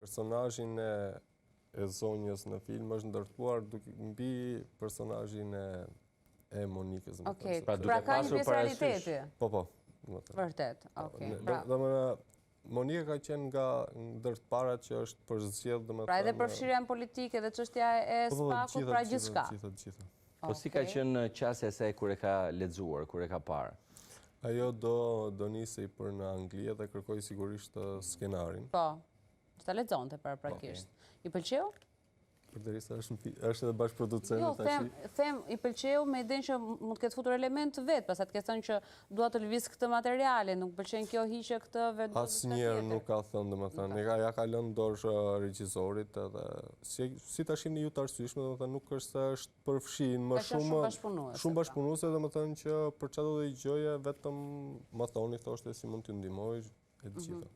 Personazhin e zonjës në film është ndërtuar mbi personazhin e Monikës. Okej, pra ka një pjesë realiteti? Po. Vërtet, okej. Monika ka qenë nga ndër të parat që është përzgjedhur, domethënë. Pra edhe përfshirjen politike dhe çështja e spakut, pra gjithçka. Gjithë. Po si ka qenë qasja e saj kur e ka lexuar, kur e ka parë? Ajo do nisej për në Angli dhe kërkoi sigurisht skenarin. Po, ta lexonte paraprakisht. I pëlqeu? Përderisa është edhe bashkëproducent tash. Jo, them i pëlqeu me idenë që mund të ketë futur element vet, pastaj të ketë thënë që dua të lëviz këtë materiale, nuk pëlqen kjo hiqe këtë vetë. Asnjëherë nuk ka thënë, domethënë, ja ka lënë dorë regjisorit edhe si ta shihni ju të arsyeshme, domethënë nuk është se është përfshin më shumë bashkëpunuese, domethënë që për çfarë do të dëgjoje vetëm më thoni thoshte si mund t'ju ndihmoj e të gjitha.